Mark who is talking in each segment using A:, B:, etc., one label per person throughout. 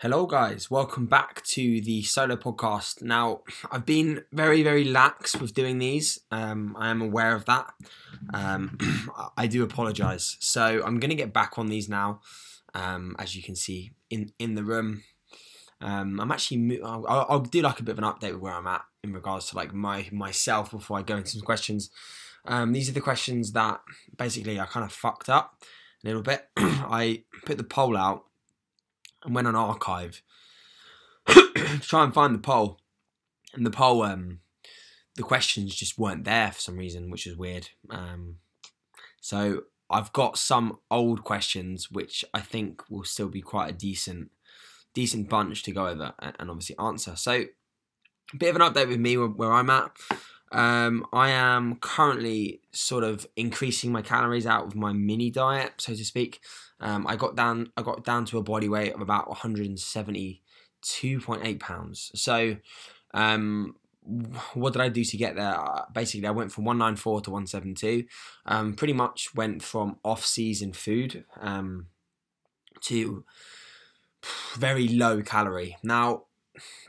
A: Hello guys, welcome back to the solo podcast. Now, I've been very lax with doing these. I am aware of that. I do apologise. So I'm going to get back on these now. As you can see in the room, I'm actually I'll do like a bit of an update with where I'm at in regards to like myself before I go into some questions. These are the questions that basically I kind of fucked up a little bit. I put the poll out and went on archive to try and find the poll, and the questions just weren't there for some reason, which is weird. So I've got some old questions which I think will still be quite a decent bunch to go over and obviously answer. So a bit of an update with me where I'm at. I am currently sort of increasing my calories out of my mini diet, so to speak. I got down to a body weight of about 172.8 pounds. So, what did I do to get there? Basically, I went from 194 to 172. Pretty much went from off-season food to very low calorie. Now,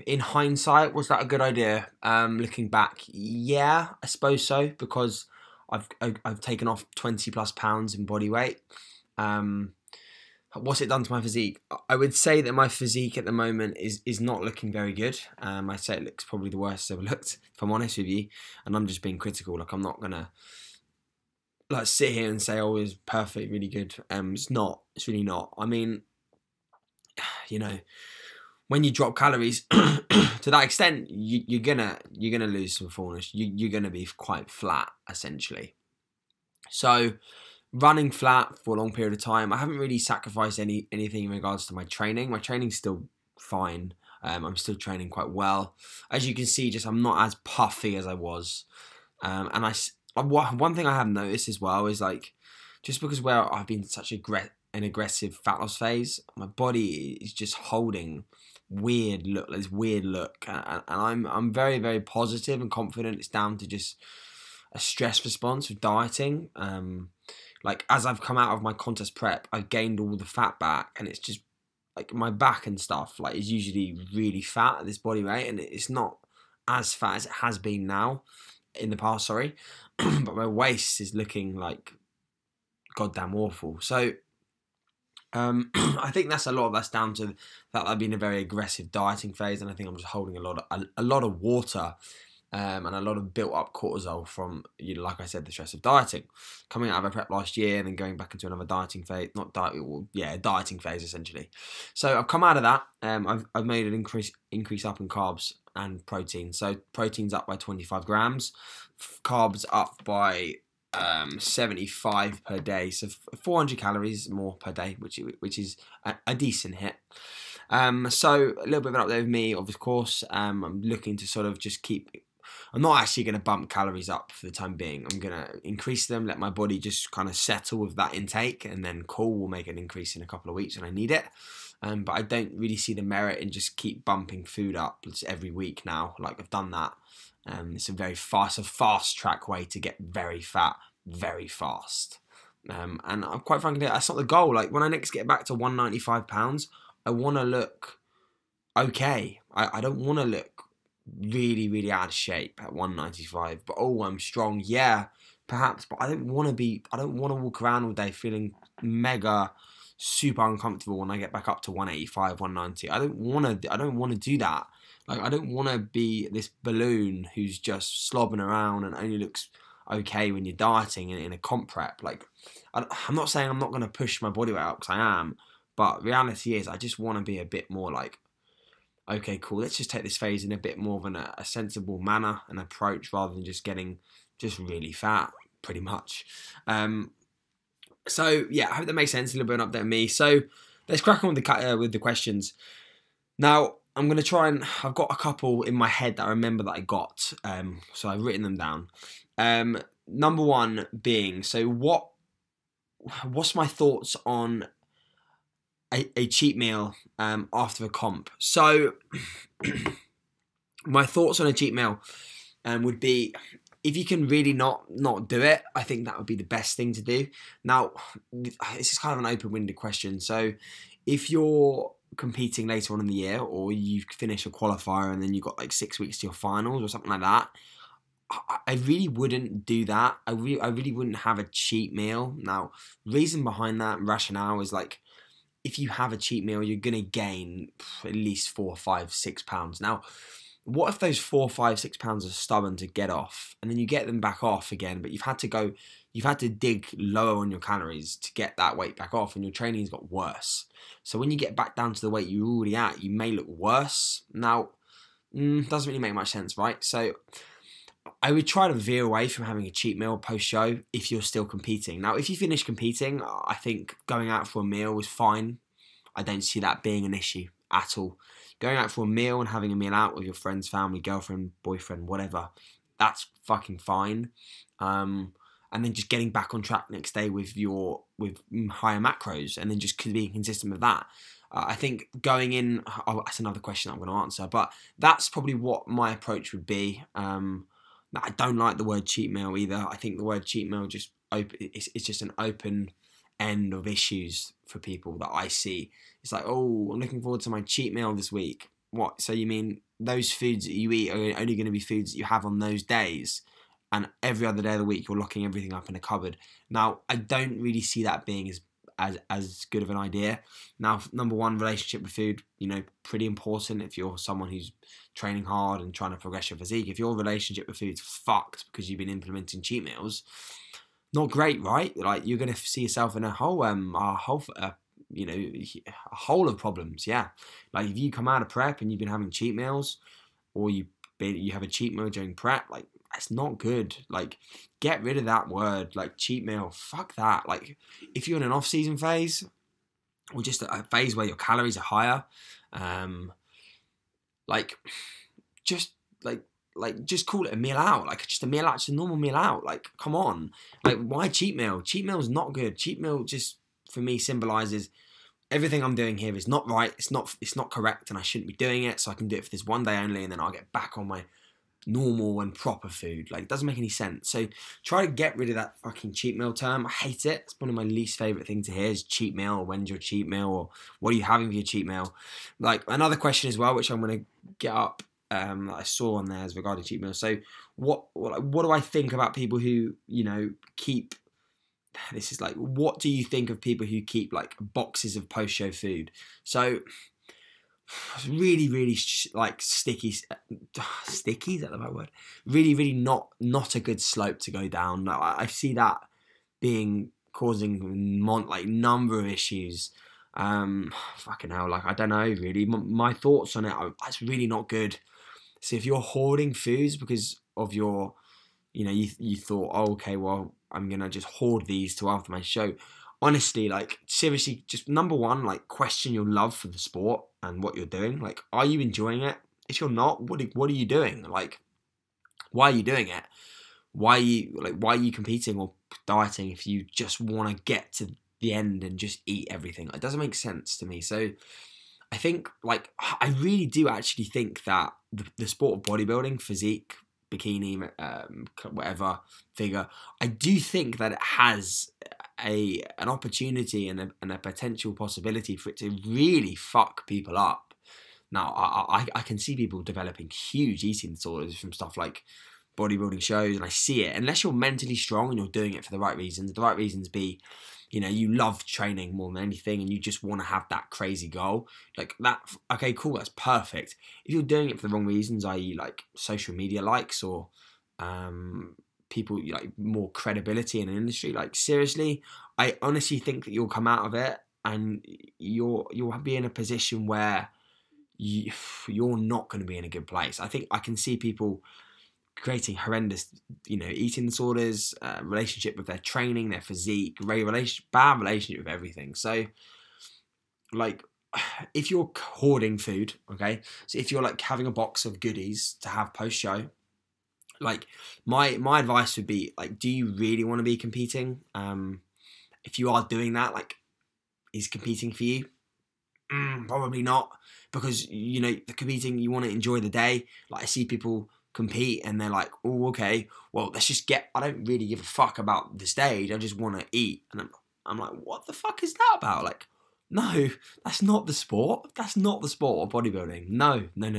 A: in hindsight, was that a good idea? Looking back, yeah, I suppose so, because I've taken off 20 plus pounds in body weight. What's it done to my physique? I would say that my physique at the moment is not looking very good. I'd say it looks probably the worst it's ever looked, if I'm honest with you. And I'm just being critical. Like, I'm not gonna like sit here and say, oh, it's perfect, really good. It's not. It's really not. I mean, you know, when you drop calories to that extent, you're gonna lose some fullness. You're gonna be quite flat, essentially. So, running flat for a long period of time, I haven't really sacrificed anything in regards to my training. My training's still fine. I'm still training quite well. As you can see, just I'm not as puffy as I was. And one thing I have noticed as well is, like, just because where I've been such an aggressive fat loss phase, my body is just holding this weird look, and I'm very positive and confident it's down to just a stress response with dieting. Like, as I've come out of my contest prep, I've gained all the fat back, and it's just like my back and stuff like is usually really fat at this body weight, and it's not as fat as it has been now in the past, sorry. But my waist is looking like goddamn awful. So I think that's down to that I've been in a very aggressive dieting phase, and I think I'm just holding a lot of water and a lot of built up cortisol from, you know, like I said, the stress of dieting, coming out of a prep last year and then going back into another dieting phase, dieting phase essentially. So I've come out of that. I've made an increase up in carbs and protein. So protein's up by 25 grams, carbs up by 75 per day, so 400 calories more per day, which is a decent hit. So a little bit of an update with me, of course. I'm looking to sort of just keep. I'm not actually going to bump calories up for the time being. I'm going to increase them, let my body just kind of settle with that intake, and then we'll make an increase in a couple of weeks when I need it. But I don't really see the merit in just keep bumping food up every week now. Like, I've done that. It's a fast track way to get very fat very fast. And quite frankly, that's not the goal. Like, when I next get back to 195 pounds, I want to look okay. I don't want to look really out of shape at 195. But oh, I'm strong, yeah, perhaps. But I don't want to walk around all day feeling mega super uncomfortable when I get back up to 185, 190. I don't want to do that. Like, I don't want to be this balloon who's just slobbing around and only looks okay when you're dieting in a comp prep. Like, I'm not saying I'm not going to push my body weight out, because I am, but reality is I just want to be a bit more like, okay, cool, let's just take this phase in a bit more of a sensible manner and approach, rather than just getting just really fat, pretty much. So yeah, I hope that makes sense. A little bit of an update on me. So let's crack on with the questions. Now, I'm going to try and, I've got a couple in my head that I remember that I got, so I've written them down. Number one being, so what's my thoughts on a cheat meal after a comp? So my thoughts on a cheat meal would be, if you can really not do it, I think that would be the best thing to do. Now, this is kind of an open-winded question. So if you're competing later on in the year, or you finish a qualifier and then you've got like 6 weeks to your finals or something like that, I really wouldn't do that. I really wouldn't have a cheat meal. Now, reason behind that rationale is like, if you have a cheat meal, you're going to gain at least 4, 5, 6 pounds. Now, what if those 4, 5, 6 pounds are stubborn to get off, and then you get them back off again, but you've had to dig lower on your calories to get that weight back off, and your training's got worse. So when you get back down to the weight you're already at, you may look worse. Now, doesn't really make much sense, right? So I would try to veer away from having a cheat meal post-show if you're still competing. Now, if you finish competing, I think going out for a meal is fine. I don't see that being an issue at all. Going out for a meal and having a meal out with your friends, family, girlfriend, boyfriend, whatever, that's fucking fine. And then just getting back on track next day with higher macros, and then just being consistent with that. I think going in, that's another question I'm going to answer, but that's probably what my approach would be. I don't like the word cheat meal either. I think the word cheat meal it's just an open end of issues for people that I see. It's like, oh, I'm looking forward to my cheat meal this week. What? So you mean those foods that you eat are only going to be foods that you have on those days, and every other day of the week you're locking everything up in a cupboard? Now, I don't really see that being as good of an idea. Now, number one, relationship with food, pretty important if you're someone who's training hard and trying to progress your physique. If your relationship with food's fucked because you've been implementing cheat meals, not great, right? Like, you're going to see yourself in a hole of problems. Yeah, like if you come out of prep and you've been having cheat meals, or you have a cheat meal during prep, like, that's not good. Like, get rid of that word, like cheat meal. Fuck that. Like, if you're in an off-season phase, or just a phase where your calories are higher, just call it a meal out. Like, just a meal out, just a normal meal out. Like, come on. Like, why cheat meal? Cheat meal is not good. Cheat meal just, for me, symbolizes everything I'm doing here is not right. It's not correct, and I shouldn't be doing it. So I can do it for this one day only, and then I'll get back on my normal and proper food. Like, it doesn't make any sense. So try to get rid of that fucking cheat meal term. I hate it. It's one of my least favorite things to hear is cheat meal, or when's your cheat meal, or what are you having for your cheat meal. Like, another question as well, which I'm going to get up, that I saw on there as regarding cheat meals. So what do I think about people who keep, this is like, what do you think of people who keep like boxes of post-show food? So really, really like sticky, is that the right word? Really, really not a good slope to go down. I see that being causing number of issues. Fucking hell, like, I don't know really. My thoughts on it it's really not good. So if you're hoarding foods because of your, you thought, oh, okay, well, I'm gonna just hoard these till after my show. Honestly, like, seriously, just number one, like, question your love for the sport and what you're doing. Like, are you enjoying it? If you're not, what are you doing? Like, why are you doing it? Why are you competing or dieting if you just want to get to the end and just eat everything? It doesn't make sense to me. So I think, like, I really do actually think that the sport of bodybuilding, physique, bikini, whatever figure, I do think that it has an opportunity and a potential possibility for it to really fuck people up. Now, I can see people developing huge eating disorders from stuff like bodybuilding shows, and I see it. Unless you're mentally strong and you're doing it for the right reasons, be, you love training more than anything and you just want to have that crazy goal, like that, okay, cool, that's perfect. If you're doing it for the wrong reasons, i.e. like social media likes, or people like more credibility in an industry, like, seriously, I honestly think that you'll come out of it and you'll be in a position where you're not going to be in a good place. I think I can see people creating horrendous, eating disorders, relationship with their training, their physique, bad relationship with everything. So, like, if you're hoarding food, okay, so if you're like having a box of goodies to have post-show, like, my advice would be, like, do you really want to be competing? If you are doing that, like, is competing for you? Probably not, because the competing, you want to enjoy the day. Like, I see people compete and they're like, oh, okay, well, I don't really give a fuck about the stage, I just want to eat. And I'm like, what the fuck is that about? Like, No, that's not the sport. That's not the sport of bodybuilding. No. No,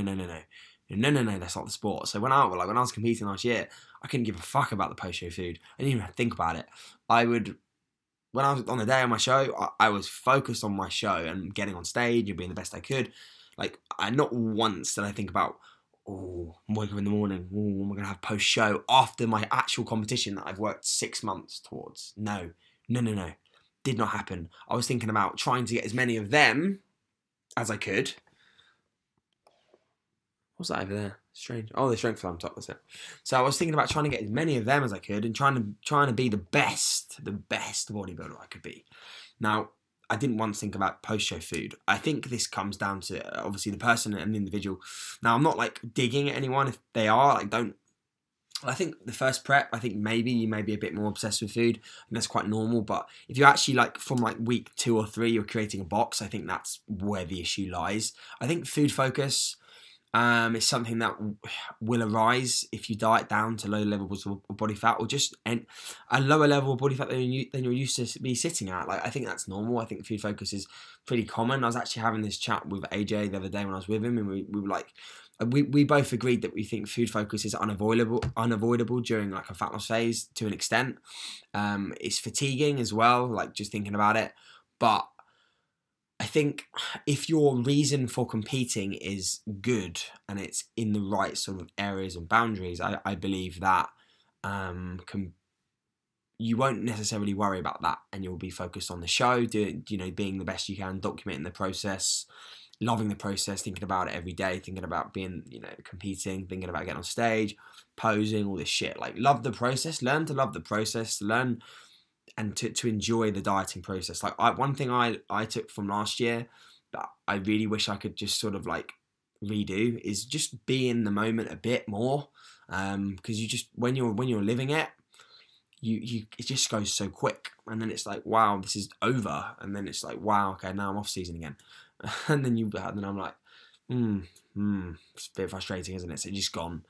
A: that's not the sport. So when I was competing last year, I couldn't give a fuck about the post-show food. I didn't even think about it. When I was on the day of my show, I was focused on my show and getting on stage and being the best I could. Like, not once did I think about, oh, I'm waking up in the morning, oh, am I going to have post-show after my actual competition that I've worked 6 months towards? No. Did not happen. I was thinking about trying to get as many of them as I could. What's that over there? Strange. Oh, the strength on top, that's it. So I was thinking about trying to get as many of them as I could and trying to be the best bodybuilder I could be. Now, I didn't once think about post-show food. I think this comes down to, obviously, the person and the individual. Now, I'm not, like, digging at anyone if they are. Like, don't... I think the first prep, I think maybe you may be a bit more obsessed with food, and that's quite normal. But if you actually, like, from, like, week 2 or 3, you're creating a box, I think that's where the issue lies. I think food focus... it's something that will arise if you diet down to low levels of body fat, or just a lower level of body fat than you're used to be sitting at. Like, I think that's normal. I think food focus is pretty common. I was actually having this chat with AJ the other day when I was with him, and we were like, we both agreed that we think food focus is unavoidable during, like, a fat loss phase to an extent. It's fatiguing as well, like, just thinking about it. But I think if your reason for competing is good and it's in the right sort of areas and boundaries, I believe that you won't necessarily worry about that, and you'll be focused on the show, being the best you can, documenting the process, loving the process, thinking about it every day, thinking about being, competing, thinking about getting on stage, posing, all this shit. Like, love the process, learn to love the process, learn and to enjoy the dieting process. Like, one thing I took from last year that I really wish I could just sort of, like, redo is just be in the moment a bit more, because you just when you're living it, it just goes so quick, and then it's like, wow, this is over, and then it's like, wow, okay, now I'm off season again, and then I'm like, it's a bit frustrating, isn't it? So it's just gone,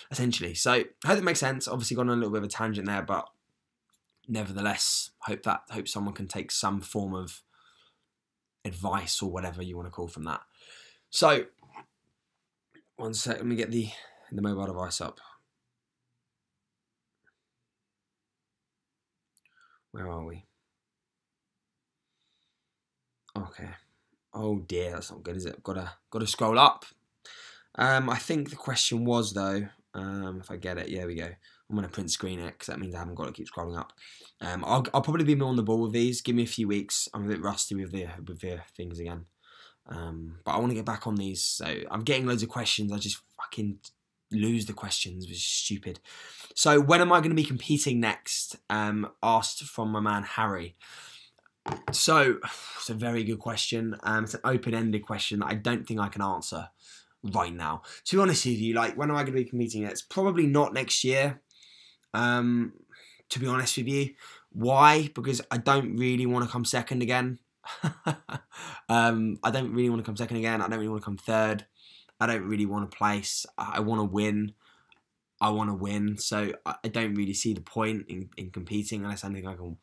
A: essentially. So I hope that makes sense. Obviously gone on a little bit of a tangent there, but nevertheless, hope someone can take some form of advice or whatever you want to call from that. So, one sec, let me get the mobile device up. Where are we? Okay. Oh dear, that's not good, is it? Got to scroll up. I think the question was, though, if I get it, yeah, we go. I'm going to print screen it because that means I haven't got to keep scrolling up. I'll probably be more on the ball with these. Give me a few weeks. I'm a bit rusty with the things again. But I want to get back on these. So I'm getting loads of questions. I just fucking lose the questions, which is stupid. So when am I going to be competing next? Asked from my man Harry. So it's a very good question. It's an open-ended question that I don't think I can answer right now. To be honest with you, like, when am I going to be competing? It's probably not next year. To be honest with you. Why? Because I don't really want to come second again. I don't really want to come second again. I don't really want to come third. I don't really want to place. I want to win. So I don't really see the point in competing unless I think I can,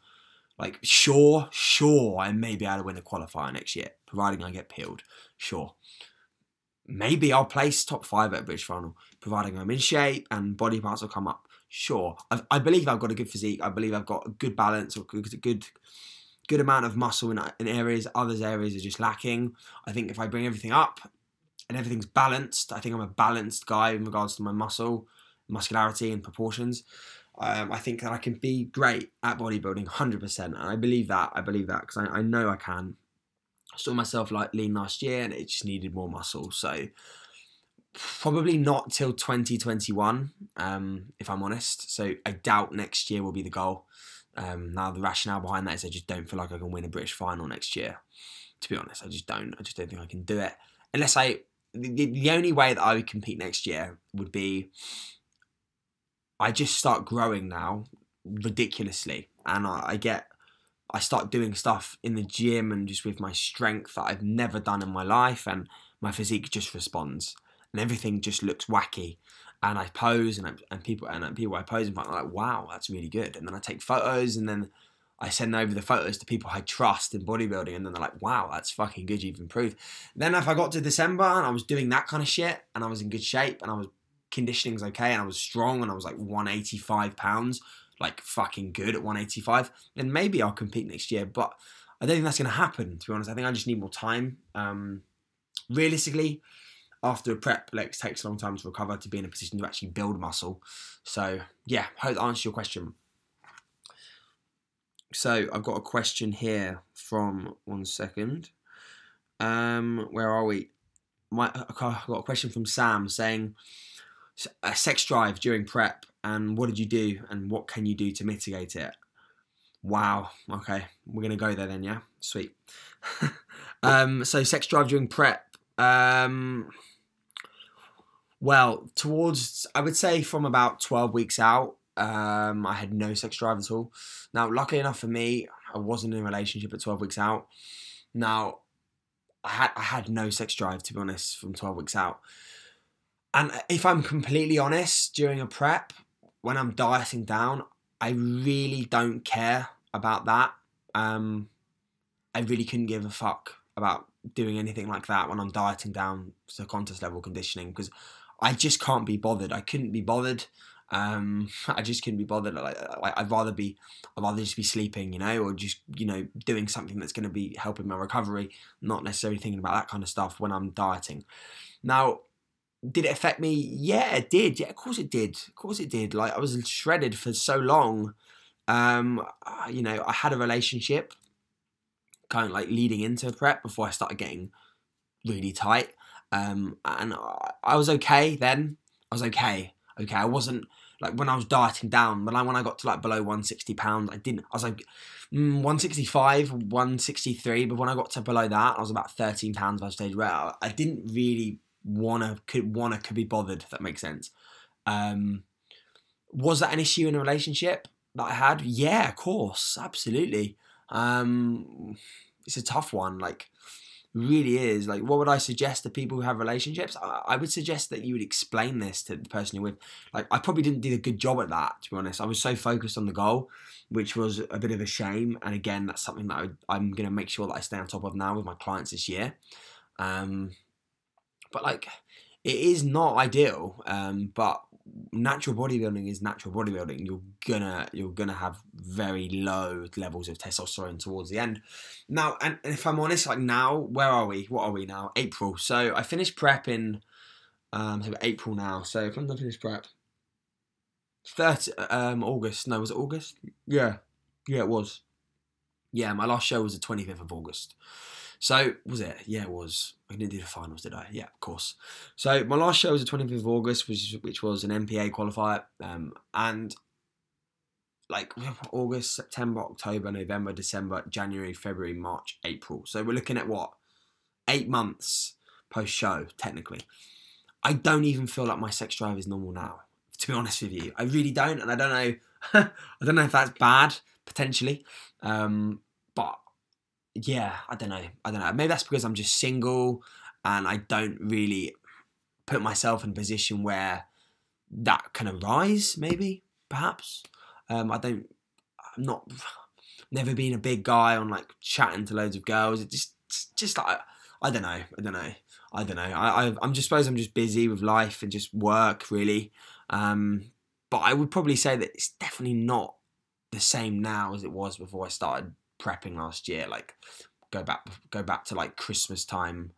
A: like, sure, I may be able to win a qualifier next year, providing I get peeled. Sure. Maybe I'll place top 5 at a British final, providing I'm in shape and body parts will come up. Sure. I believe I've got a good physique. I believe I've got a good balance, or good amount of muscle in areas. Other areas are just lacking. I think if I bring everything up and everything's balanced, I think I'm a balanced guy in regards to my muscularity and proportions. I think that I can be great at bodybuilding, 100%. And I believe that because I know I can. I saw myself, like, lean last year and it just needed more muscle. So probably not till 2021, if I'm honest. So I doubt next year will be the goal. Now the rationale behind that is I just don't feel like I can win a British final next year. To be honest, I just don't think I can do it. Unless the only way that I would compete next year would be I just start growing now ridiculously, and I start doing stuff in the gym and just with my strength that I've never done in my life, and my physique just responds, and everything just looks wacky. And I pose, and people I pose in front are like, wow, that's really good. And then I take photos, and then I send over the photos to people I trust in bodybuilding, and then they're like, wow, that's fucking good, you've improved. Then if I got to December and I was doing that kind of shit and I was in good shape and I was conditioning's okay and I was strong and I was like 185 pounds, like fucking good at 185, then maybe I'll compete next year. But I don't think that's going to happen, to be honest. I think I just need more time. Realistically, after a prep, it takes a long time to recover to be in a position to actually build muscle. So yeah, hope that answers your question. So I've got a question here from, one second. Where are we? I've got a question from Sam saying, a sex drive during prep, and what did you do and what can you do to mitigate it? Wow. Okay, we're gonna go there then. Yeah, sweet. So sex drive during prep. Well, I would say from about 12 weeks out, I had no sex drive at all. Now, luckily enough for me, I wasn't in a relationship at 12 weeks out. Now, I had no sex drive, to be honest, from 12 weeks out. And if I'm completely honest, during a prep, when I'm dieting down, I really don't care about that. I really couldn't give a fuck about doing anything like that when I'm dieting down to contest level conditioning, because I just can't be bothered. I couldn't be bothered. I just couldn't be bothered. I'd rather just be sleeping, or just, doing something that's going to be helping my recovery, not necessarily thinking about that kind of stuff when I'm dieting. Now, did it affect me? Yeah, it did. Yeah, of course it did. Of course it did. Like, I was shredded for so long. I had a relationship kind of like leading into prep before I started getting really tight. And I was okay then. I was okay. Okay, I wasn't like when I was dieting down, but when I got to like below 160 pounds, I was like 165, 163. But when I got to below that, I was about 13 pounds by stage where I didn't really could be bothered, if that makes sense. Was that an issue in a relationship that I had? Yeah, of course, absolutely. It's a tough one, like, really is. Like, what would I suggest to people who have relationships? I would suggest that you would explain this to the person you're with. Like, I probably didn't do a good job at that, to be honest. I was so focused on the goal, which was a bit of a shame. And again, that's something that I'm going to make sure that I stay on top of now with my clients this year. But like, it is not ideal. But natural bodybuilding is natural bodybuilding. You're gonna have very low levels of testosterone towards the end. Now, and if I'm honest, like now, where are we? What are we now? April. So I finished prep in April now. So when did I finish prep? August. No, was it August? Yeah, it was. Yeah, my last show was the 25th of August. So, was it? Yeah, it was. I didn't do the finals, did I? Yeah, of course. So, my last show was the 25th of August, which was an MPA qualifier. And, like, August, September, October, November, December, January, February, March, April. So, we're looking at what? 8 months post-show, technically. I don't even feel like my sex drive is normal now, to be honest with you. I really don't, and I don't know. I don't know if that's bad, potentially. But yeah, I don't know. Maybe that's because I'm just single and I don't really put myself in a position where that can arise, maybe, perhaps. Never been a big guy on like chatting to loads of girls. It just like, I don't know. I'm just busy with life and just work, really. But I would probably say that it's definitely not the same now as it was before I started prepping last year. Like, go back to like Christmas time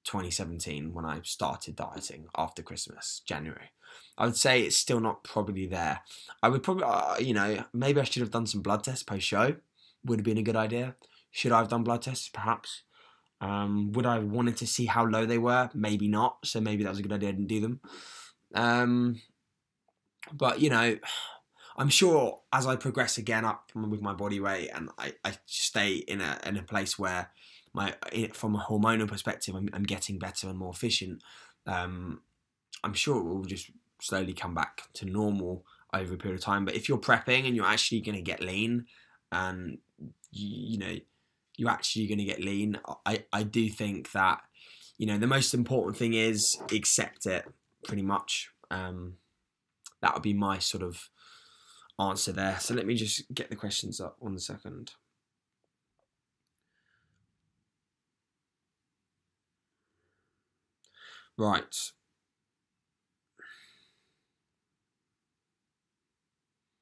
A: 2017 when I started dieting after Christmas, January. I would say it's still not probably there. I would probably, maybe I should have done some blood tests post-show. Would have been a good idea. Should I have done blood tests? Perhaps. Would I have wanted to see how low they were? Maybe not. So maybe that was a good idea I didn't do them. But, I'm sure as I progress again up with my body weight and I stay in a place where from a hormonal perspective, I'm getting better and more efficient. I'm sure it will just slowly come back to normal over a period of time. But if you're prepping and you're actually going to get lean, and you're actually going to get lean, I do think that the most important thing is accept it. Pretty much, that would be my sort of answer there. So let me just get the questions up 1 second. Right.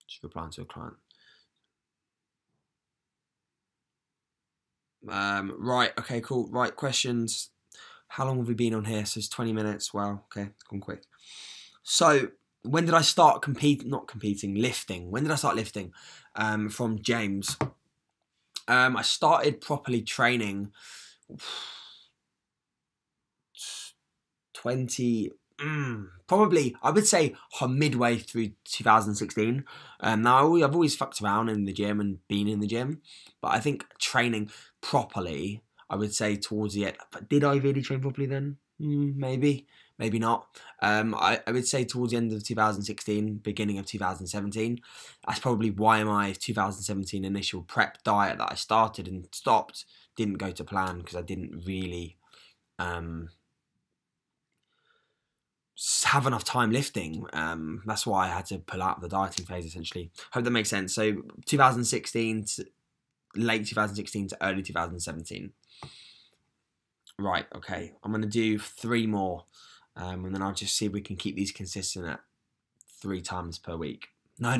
A: Just replying to a client. Right. Okay, cool. Right. Questions. How long have we been on here? So it's 20 minutes. Wow. Okay. It's gone quick. So when did I start lifting? When did I start lifting? From James. I started properly training probably, I would say midway through 2016. Now I've always fucked around in the gym and been in the gym, but I think training properly, I would say towards the end. But did I really train properly then? Maybe not. I would say towards the end of 2016, beginning of 2017. That's probably why my 2017 initial prep diet that I started and stopped didn't go to plan, because I didn't really have enough time lifting. That's why I had to pull out of the dieting phase, essentially. Hope that makes sense. So 2016 to late 2016 to early 2017. Right, okay. I'm going to do 3 more. And then I'll just see if we can keep these consistent at 3 times per week. No.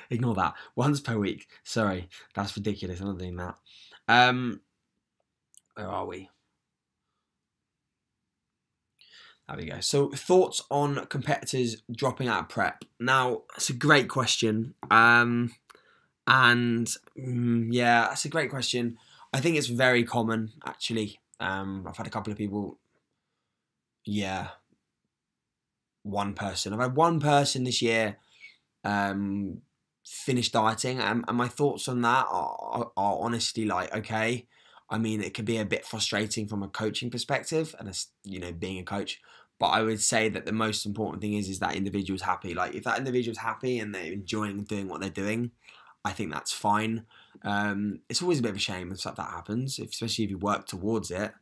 A: Ignore that. Once per week. Sorry, that's ridiculous. I'm not doing that. Where are we? There we go. So, thoughts on competitors dropping out of prep. Now, that's a great question. Yeah, that's a great question. I think it's very common, actually. I've had a couple of people. Yeah, one person. I've had one person this year finish dieting, and my thoughts on that are honestly like, okay. I mean, it can be a bit frustrating from a coaching perspective, and being a coach. But I would say that the most important thing is that individual's happy. Like, if that individual's happy and they're enjoying doing what they're doing, I think that's fine. It's always a bit of a shame if stuff that happens, especially if you work towards it.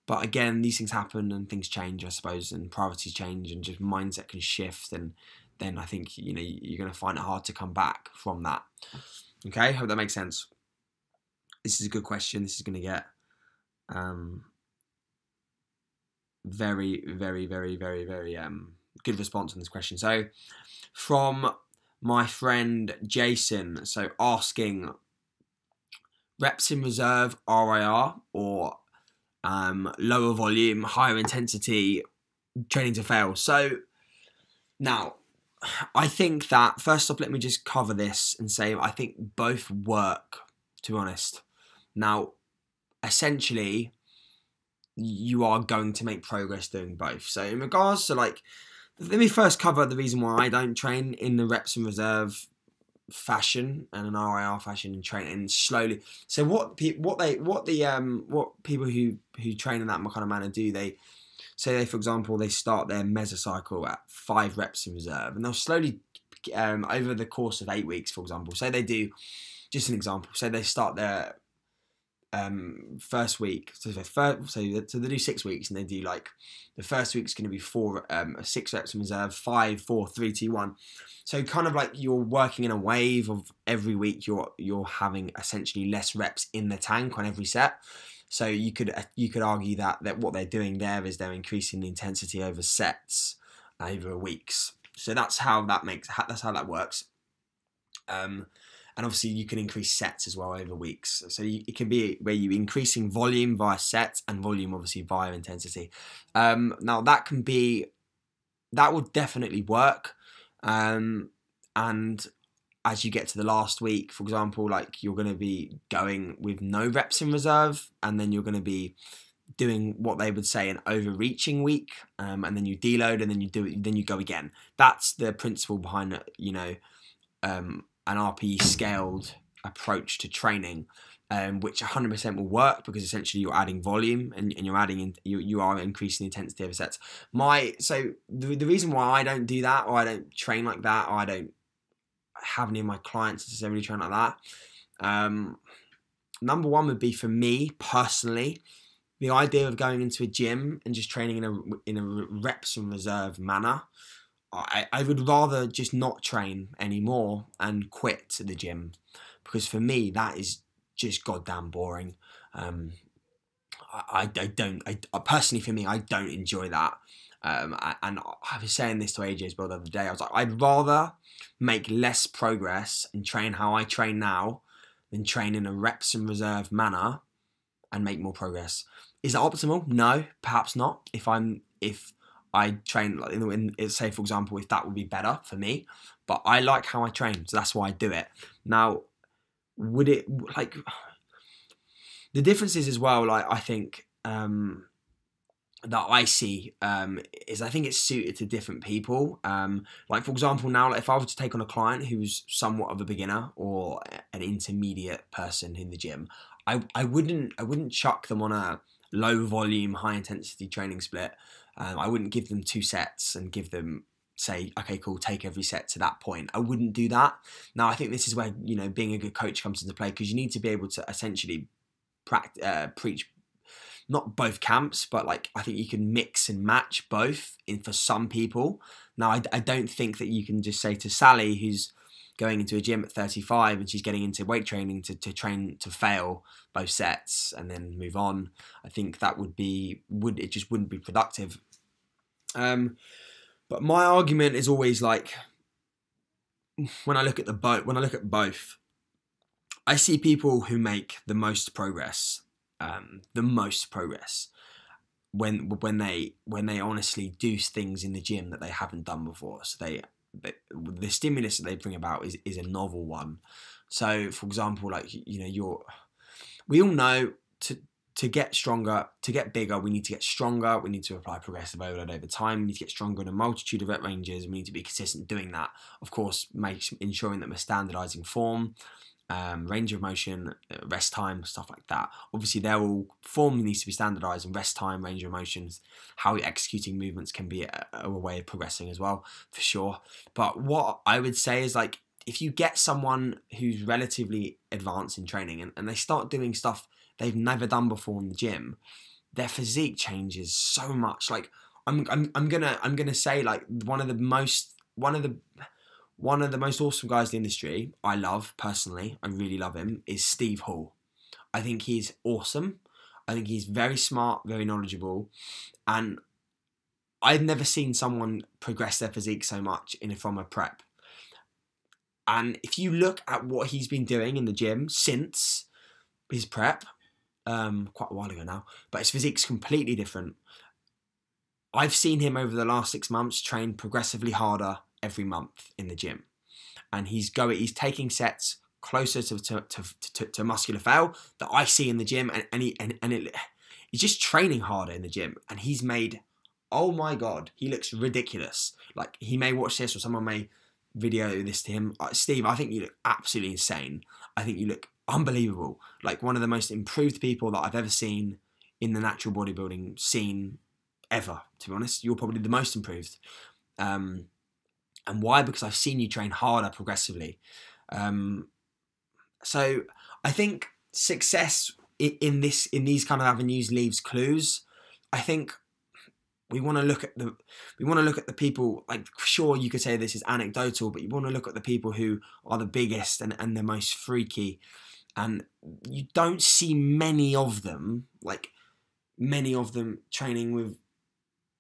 A: But again, these things happen and things change, I suppose, and priorities change and just mindset can shift. And then I think, you're going to find it hard to come back from that. Okay, hope that makes sense. This is a good question. This is going to get very, very, very, very, very good response on this question. So from my friend Jason, so asking reps in reserve, RIR, or lower volume, higher intensity training to fail. So now, I think that, first off, let me just cover this and say I think both work, to be honest. Now, essentially, you are going to make progress doing both. So in regards to, like, let me first cover the reason why I don't train in the reps and reserve fashion and an RIR fashion and train and slowly. So what people who train in that kind of manner do, they for example, they start their mesocycle at 5 reps in reserve, and they'll slowly over the course of 8 weeks, for example. So they do, just an example, so they start their first week, so they do 6 weeks, and they do, like, the first week's going to be 6 reps in reserve, 5, 4, 3, 2, 1. So kind of like you're working in a wave of every week. You're having essentially less reps in the tank on every set. So you could argue that what they're doing there is they're increasing the intensity over sets over weeks. So that's how that works. And obviously you can increase sets as well over weeks. So it can be where you're increasing volume via sets and volume obviously via intensity. Now that will definitely work. And as you get to the last week, for example, like, you're going to be going with no reps in reserve, and then you're going to be doing what they would say an overreaching week, and then you deload, and then you go again. That's the principle behind an RPE scaled approach to training, which 100% will work, because essentially you're adding volume and you are increasing the intensity of sets. So the reason why I don't do that, or I don't train like that, or I don't have any of my clients necessarily train like that, number one would be, for me personally, the idea of going into a gym and just training in a reps and reserve manner. I would rather just not train anymore and quit the gym, because for me that is just goddamn boring. I don't, personally for me, I don't enjoy that. And I was saying this to AJ as well the other day. I was like, I'd rather make less progress and train how I train now than train in a reps and reserve manner and make more progress. Is that optimal? No, perhaps not. If I train, like say for example, if that would be better for me, but I like how I train, so that's why I do it. Now, would it like? The difference is as well, like I think that I see is I think it's suited to different people. Like for example, now like if I were to take on a client who's somewhat of a beginner or an intermediate person in the gym, I wouldn't chuck them on a low volume, high intensity training split. I wouldn't give them 2 sets and give them, say, okay, cool, take every set to that point. I wouldn't do that. Now I think this is where, you know, being a good coach comes into play, because you need to be able to essentially preach not both camps, but like I think you can mix and match both in for some people. Now I don't think that you can just say to Sally, who's going into a gym at 35 and she's getting into weight training to train to fail both sets and then move on. I think that it just wouldn't be productive. But my argument is always like, when I look at both, I see people who make the most progress when they honestly do things in the gym that they haven't done before. So the stimulus that they bring about is a novel one. So for example, like, you know, we all know to get stronger, to get bigger, we need to get stronger. We need to apply progressive overload over time. We need to get stronger in a multitude of rep ranges. We need to be consistent doing that. Of course, ensuring that we're standardizing form, range of motion, rest time, stuff like that. Obviously, form needs to be standardized, and rest time, range of motions, how you're executing movements can be a way of progressing as well, for sure. But what I would say is, like, if you get someone who's relatively advanced in training and they start doing stuff they've never done before in the gym, their physique changes so much. Like I'm gonna say, like, one of the most awesome guys in the industry I love personally, I really love him, is Steve Hall. I think he's awesome. I think he's very smart, very knowledgeable, and I've never seen someone progress their physique so much from a prep. And if you look at what he's been doing in the gym since his prep, quite a while ago now, but his physique's completely different. I've seen him over the last 6 months train progressively harder every month in the gym, and he's taking sets closer to muscular fail that I see in the gym, he's just training harder in the gym, and he's made, oh my god, he looks ridiculous. Like, he may watch this or someone may video this to him. Steve, I think you look absolutely insane. I think you look unbelievable. Like, one of the most improved people that I've ever seen in the natural bodybuilding scene ever, to be honest. You're probably the most improved. And why? Because I've seen you train harder progressively. So I think success in these kind of avenues leaves clues. I think we want to look at the people, like, sure, you could say this is anecdotal, but you want to look at the people who are the biggest and the most freaky, and you don't see many of them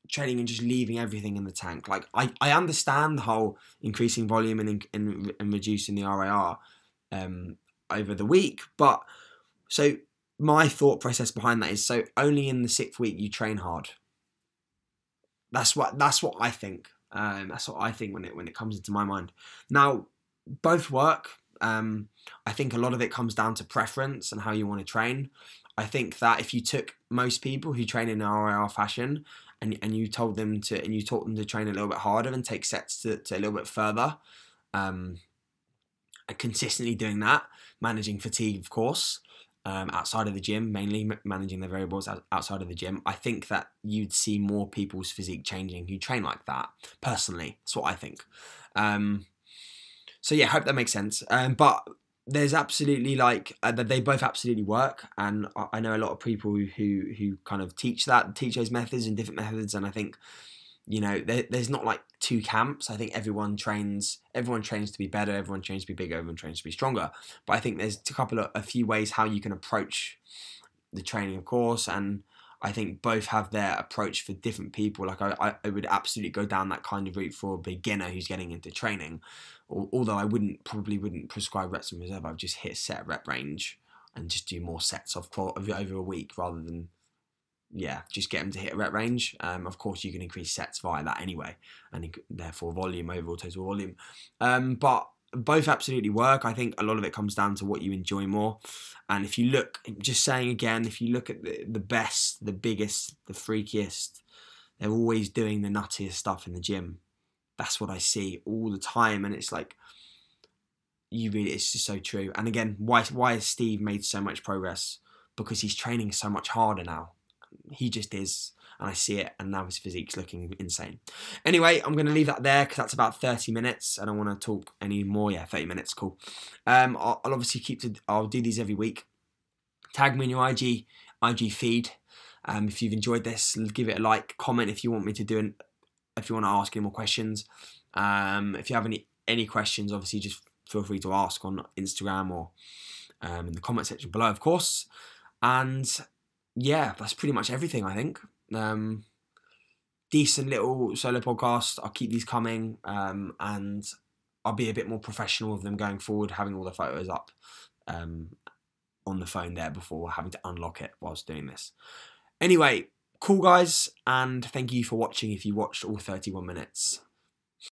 A: training and just leaving everything in the tank. Like, I understand the whole increasing volume and reducing the RIR over the week, but so my thought process behind that is, so only in the 6th week you train hard. That's what I think. That's what I think when it comes into my mind. Now, both work. I think a lot of it comes down to preference and how you want to train. I think that if you took most people who train in an RIR fashion and you taught them to train a little bit harder and take sets to a little bit further, and consistently doing that, managing fatigue, of course, outside of the gym, mainly managing their variables outside of the gym, I think that you'd see more people's physique changing who train like that. Personally, that's what I think. So yeah, hope that makes sense. But there's absolutely they both absolutely work, and I know a lot of people who kind of teach those methods and different methods, and I think you know, there's not like two camps. I think everyone trains to be better, everyone trains to be bigger, everyone trains to be stronger. But I think there's a few ways how you can approach the training, of course, and I think both have their approach for different people. Like I would absolutely go down that kind of route for a beginner who's getting into training. Although I probably wouldn't prescribe reps in reserve. I would just hit a set rep range and just do more sets over a week rather than, yeah, just get them to hit a rep range. Of course, you can increase sets via that anyway, and therefore volume, overall total volume. But both absolutely work. I think a lot of it comes down to what you enjoy more. And if you look, just saying again, if you look at the best, the biggest, the freakiest, they're always doing the nuttiest stuff in the gym. That's what I see all the time, and it's like, it's just so true. And again, why has Steve made so much progress? Because he's training so much harder now. He just is, and I see it, and now his physique's looking insane. Anyway, I'm going to leave that there because that's about 30 minutes. I don't want to talk any more. Yeah, 30 minutes, cool. I'll obviously I'll do these every week. Tag me in your IG feed. If you've enjoyed this, give it a like, comment if you want me to do if you want to ask any more questions. If you have any questions, obviously just feel free to ask on Instagram or in the comment section below, of course. And yeah, that's pretty much everything, I think. Decent little solo podcast. I'll keep these coming, and I'll be a bit more professional with them going forward, having all the photos up on the phone there before having to unlock it whilst doing this. Anyway, cool guys, and thank you for watching if you watched all 31 minutes.